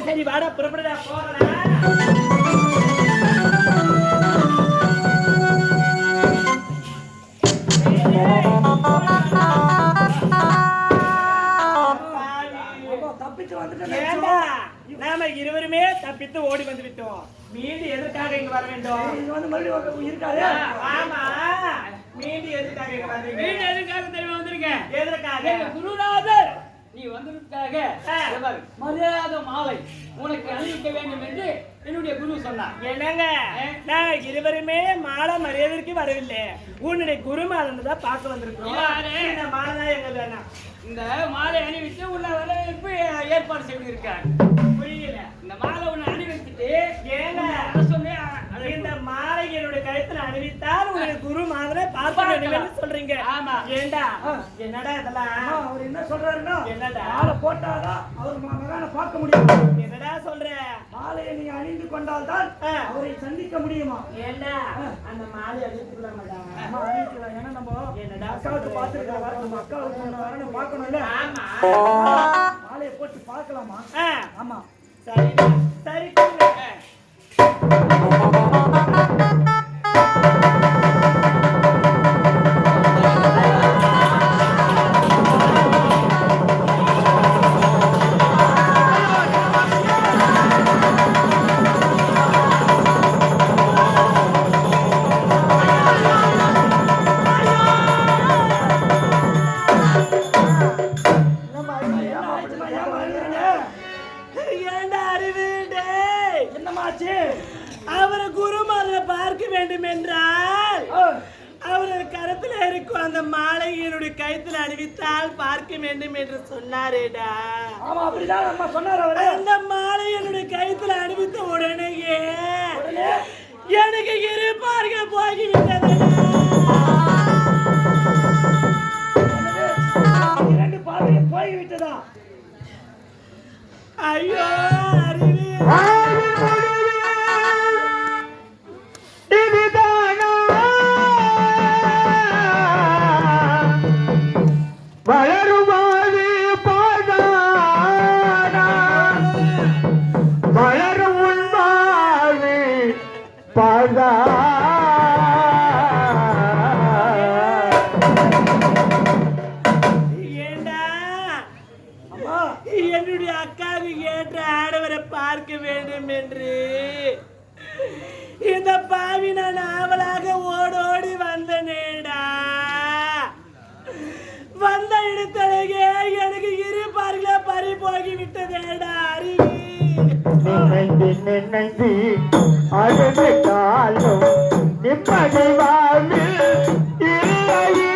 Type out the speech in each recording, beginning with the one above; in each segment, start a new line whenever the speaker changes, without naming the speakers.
சரி வாடா புறப்படுடா போறடா. நாம இருவருமே தப்பித்து ஓடி வந்து விட்டோம். மீண்டும் எதற்காக இங்க வர வேண்டும்? இது வந்து மறுபடியும் இருக்காது. ஆமா, மீண்டும் எதற்காக இங்க வந்தீங்க? மீண்டும் எதற்காக தெரியுமா வந்திருக்க? எதற்காக? குருநாதர் நீ வந்ததற்காக மரியாதை மாலை உனக்கு அணிவிக்க வேண்டும் என்று என்னுடைய குரு சொன்னார். என்னங்க, நான் இருவருமே மாலை மரியாதைக்கு வரவில்லை. உன்னுடைய குருமாதன் தான் பார்க்க வந்திருக்கோம். இந்த மாலை தான் எங்க வேணாம். இந்த மாலை அணிவித்து உள்ள வரவேற்பு ஏற்பாடு செய்து இருக்காங்க. புரியல. இந்த மாலை உன்னை அணிவித்துட்டு ஏங்க இந்த மாலை என்னுடைய கழுத்துல அணிவித்தால் உங்களுடைய குரு மாதிரி பார்க்க வேண்டும் சொல்றீங்க. ஆமா. ஏண்டா என்னடா இதெல்லாம்? அவர் என்ன சொல்றாருன்னா, என்னடா மாலை போட்டாதான் அவர் மகனை பார்க்க முடியும். என்னடா சொல்ற? மாலையை நீ அணிந்து கொண்டால் தான் அவரை சந்திக்க முடியுமா? ஏண்டா அந்த மாலை அணிவிக்கலாம் மாட்டாங்க. அணிவிக்கலாம். ஏன்னா நம்ம என்னடா அக்காவுக்கு பார்த்துருக்காங்க, நம்ம அக்காவுக்கு பார்க்கணும் இல்ல? ஆமா. மாலையை போட்டு பார்க்கலாமா? ஆமா. சரி சரி. அவரை குருமாரை பார்க்க வேண்டும் என்றால் அவர் கரத்தில் இருக்கும் அந்த மாலை என்னுடைய கழுத்தில் அணிவித்தால் பார்க்க வேண்டும் என்று சொன்னாரேடா. ஆமா, அப்படிதான் அம்மா சொன்னார். அவர் அந்த மாலை என்னுடைய கழுத்தில் அணிவித்த உடனேயே எனக்கு இரு பார்க்க போய்விட்டது. இரண்டு பார்வை போய்விட்டதா? ஐயோ அறிவே.
வளருமாறு பாதானா வளரும் உண்மாறு பாதா.
ஏண்டா என்னுடைய அக்காவுக்கு ஏற்ற ஆடவரை பார்க்க வேண்டும் என்று இந்த பாவி நான் ஆவலாக ஓடோடி வந்தனேடா. வந்த இடத்திலேயே எனக்கு இரு பார்களை பறி போகி விட்டதேடா. அறிவு
நினைந்து நினைந்து அழுது காலும் நிம்மதி வாழ்வில் இல்லையே.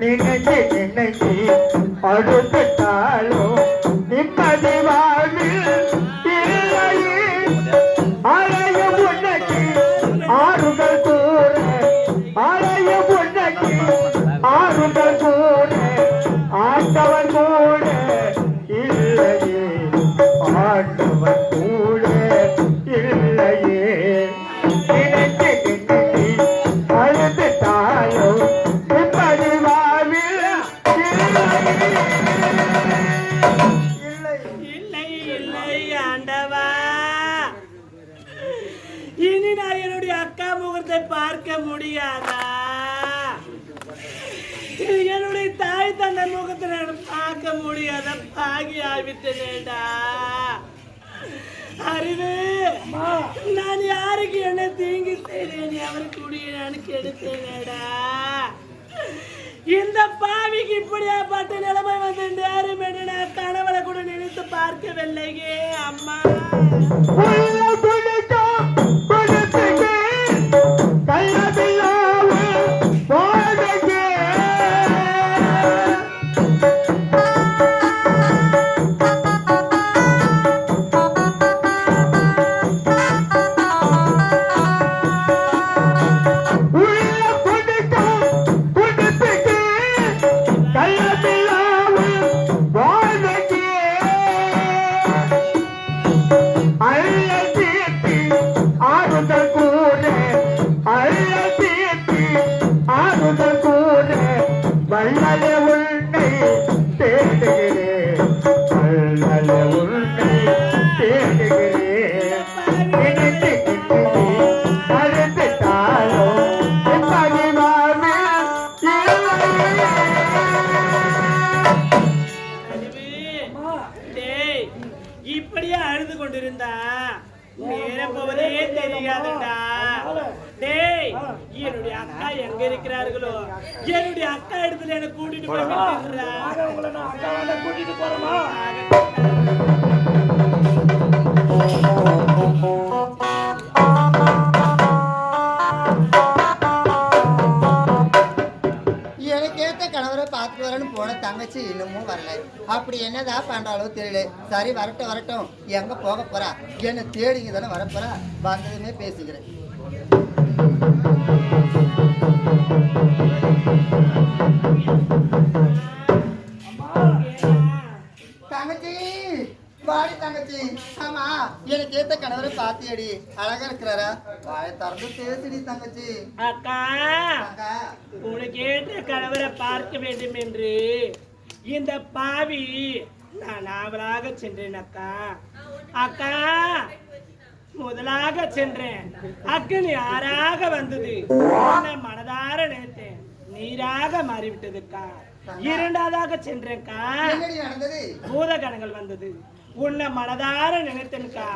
நினைந்து நினைந்து அழுது காலும் நிம்மதி வாழ்வில் அழைய முன்னக்கு ஆறுகள் கூற அழைய முன்னக்கு ஆறுகள் கூற ஆண்டவன் கூட இல்லையே ஆண்டவன் கூட இல்லையே. நினைத்து நினைத்து அழுது தாயோ நிம்மதி வாழ்வில்
இல்லை இல்லை ஆண்டவா. இனி நான் என்னுடைய அக்கா முகத்தை பார்க்க முடியாதா? என்னுடைய தாய் தந்தை முகத்தை நான் பார்க்க முடியாத பாகி ஆகிவிட்டேடா. அறிவு, நான் யாருக்கு என்ன தீங்கு செய்தேன்? அவருக்குடைய நான் கெடுத்தேனேடா. இந்த பாவிக்கு இப்படியாப்பட்ட நிலைமை வந்து நேரும் என்று நான் கணவனை கூட நினைத்து பார்க்கவில்லையே அம்மா.
I
போவதே தெரியாதுடா. டேய், என்னுடைய அக்கா எங்க இருக்கிறார்களோ என்னுடைய அக்கா இடத்துல என்ன கூட்டிட்டு போய் விட்டுடுறா.
உங்களை நான் அக்காவாண்ட கூட்டிட்டு போறேமா?
எனக்கேத்த கணவரை பார்த்துட்டு வரேன்னு போன தங்கச்சி இன்னமும் வரல. அப்படி என்னதான் பண்றாளோ தெரியல. சரி, வரட்டும் வரட்டும். எங்க போக போறா? என்ன தேடிங்க தானே வரப்போறா. வந்ததுமே பேசிக்கிறேன். தங்கச்சி, வாடி தங்கச்சி. ஆமா, எனக்கு ஏத்த கணவரை பாத்தியடி. அழகா இருக்கிறாரா? வாயை திறந்து பேசிடி தங்கச்சி.
அக்கா,
அக்கா,
உனக்கு ஏற்ற கணவரை பார்க்க வேண்டும் என்று இந்த பாவி நான் நாவலாக சென்றேன் அக்கா. அக்கா, முதலாக சென்றேன். அக்கன் யாராக வந்தது, உன்னை மனதார நினைத்தேன். நீராக மாறிவிட்டதுக்கா. இரண்டாவதாக சென்றேன்க்கா.
என்னடி நடந்தது?
பூதகணங்கள் வந்தது. உன்னை மனதார நினைத்தேன்க்கா.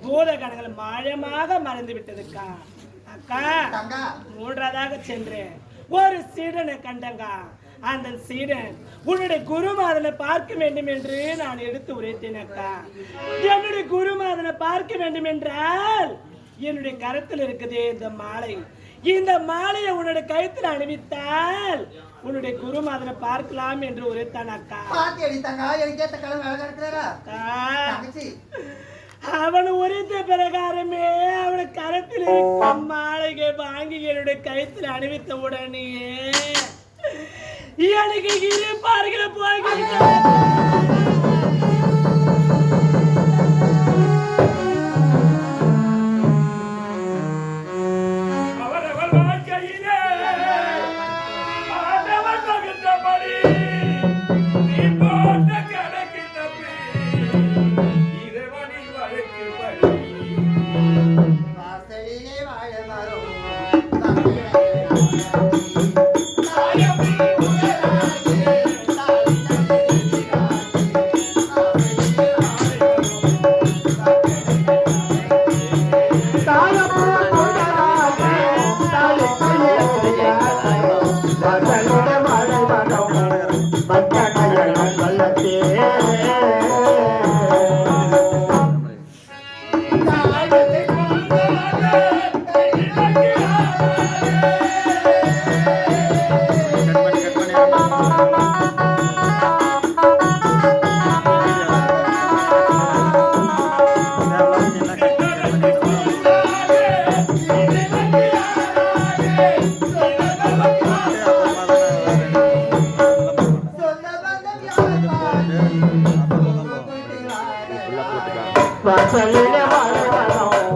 பூதகணங்கள் மாயமாக மறந்து விட்டதுக்கா. அக்கா,
தங்கா,
மூன்றாவதாக சென்றேன். ஒரு சீடனை கண்டங்கா. அந்த சீடன் உன்னுடைய குருமாதனை பார்க்க வேண்டும் என்று நான் எடுத்து உரைத்தேன் அக்கா. என்னுடைய குருமாதனை பார்க்க வேண்டும் என்றால் என்னுடைய கரத்தில் இருக்குதே இந்த மாலை. இந்த மாலையை உன்னுடைய கழுத்தில் அணிவித்தால் உன்னுடைய குருமாதனை பார்க்கலாம் என்று உரைத்தான் அக்கா.
பாத்தியடி தங்கா, எனக்கு ஏத்த கணவர் அழகா இருக்கிறாரா?
அக்கா,
தங்கச்சி,
அவன் உரைத்த பிரகாரமே அவனை கரத்தில் இருக்க மாளிகை வாங்கி என்னுடைய கழுத்தில் அணிவித்த உடனே எனக்கு இரு பார்க்கிற போகிறேன்.
வாசலிலே வாழ மரம்
வாசலிலே வாழ மரம்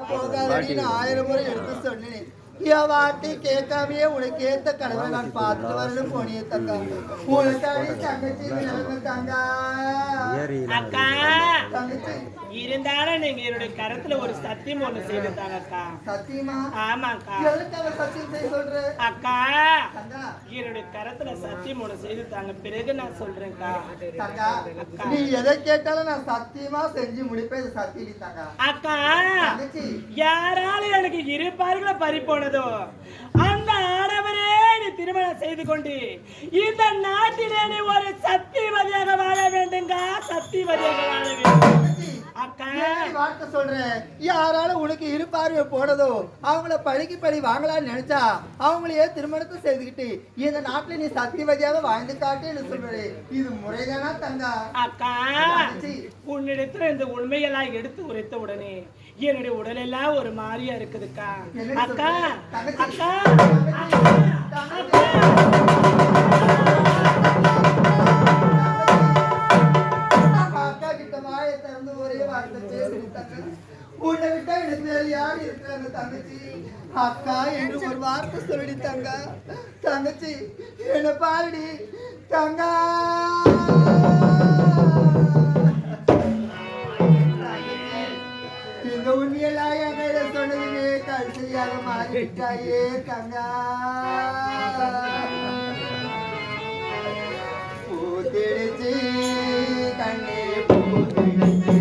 போகாதடின்னு 1000 முறை எடுத்து சொன்னேன். என் வார்த்தை கேட்காமையே உனக்கு ஏத்த கணவரை நான் பார்த்துட்டு வரணும் போனியே தங்கா. உனக்காடி தங்கச்சி தங்கா.
அக்கா,
தங்கச்சி
இருந்தாலும் நீங்க என்னுடைய கரத்துல ஒரு சத்தியம் ஒண்ணு செய்துட்டாங்க அக்கா.
சத்தியமா?
ஆமாக்கா.
எதுக்காக சத்தியம் செய்ய சொல்ற?
அக்கா,
தங்கா,
என்னுடைய கரத்துல சத்தியம் ஒண்ணு செய்துட்டாங்க. பிறகு நான் சொல்றேன்க்கா.
தங்கா, நீ எதை கேட்டாலும் நான் சத்தியமா செஞ்சு முடிப்பேன். இது சத்தியம் தங்கா.
அக்கா,
தங்கச்சி,
யாரால எனக்கு இரு பார்களை பறி போனதோ அந்த ஆடவரே நீ திருமணம் செய்து கொண்டு இந்த நாட்டிலே நீ ஒரு சத்தியவதியாக வாழ வேண்டுங்க, சத்தியவதியாக வாழ வேண்டும். அக்கா
வார்த்தை சொல்றேன், யாரால உனக்கு இருப்பார்வை போனதோ அவங்கள பழிக்கு பழி வாங்கலாம்னு நினைச்சா அவங்களையே திருமணத்தை செய்துக்கிட்டு இந்த நாட்டுல நீ சத்தியவதியாக வாழ்ந்து காட்டுன்னு சொல்றேன். இது முறைதானா தங்கா?
அக்கா உன்னிடத்துல இந்த உண்மையெல்லாம் எடுத்து உரைத்த உடனே என்னுடைய உடல் எல்லாம் ஒரு மாதிரியா இருக்குதுக்கா. அக்கா அக்கா
அக்கா கிட்ட வாயை திறந்து ஒரே வார்த்தை பேசுறாங்க. உன்னை விட்டா எனக்கு வேற யாரு இருக்கிறாங்க தங்கச்சி? அக்கா என்று ஒரு வார்த்தை சொல்லி தங்கா. தங்கச்சி என்ன பாருடி தங்கா. இந்த உண்மையெல்லாம் என் கையில சொன்னதுமே கடைசியாக மாறிட்டாயே தங்கா. பூத்திடுச்சு கண்ணே பூத்திடுச்சு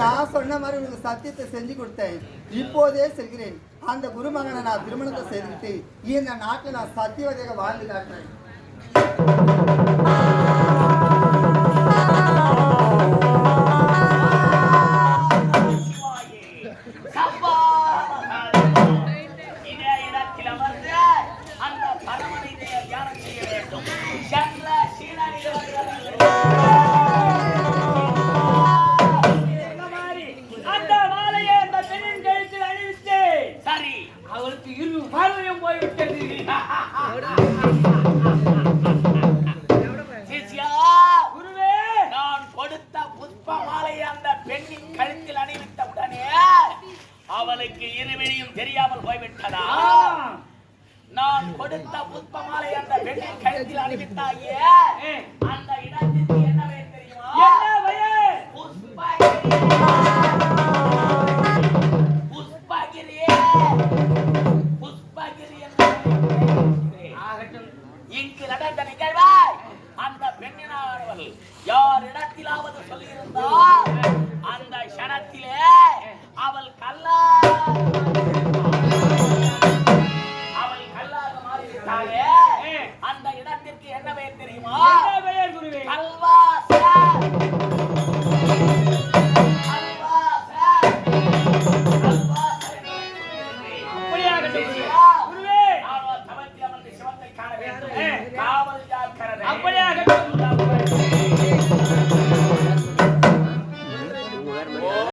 நான் சொன்ன மாதிரி உனக்கு சத்தியத்தை செஞ்சு கொடுத்தேன். இப்போதே செல்கிறேன். அந்த குருமகனை நான் திருமணத்தை செய்துக்கிட்டு இந்த நாட்டில் நான் சத்தியவதியாக வாழ்ந்து காட்டுறேன்.
அவளுக்கு இரு பார்வையும் போய்விட்டது. குருவே, நான் கொடுத்த புஷ்ப மாலையை அந்த பெண்ணின் கழுத்தில் அணிவித்த உடனே அவளுக்கு இருவிழியும் தெரியாமல் போய்விட்டதா? நான் கொடுத்த புஷ்ப மாலை அந்த பெண்ணின் கழுத்தில் அணிவித்தாயே, அந்த இடத்திற்கு என்ன பெயர் தெரியுமா? என்ன பெயர்? இங்கு நடந்த நிகழ்வாய் அந்த பெண்ணினானவள் யார் இடத்திலாவது சொல்லியிருந்தால் அந்த கணத்திலே அவள் கல்லா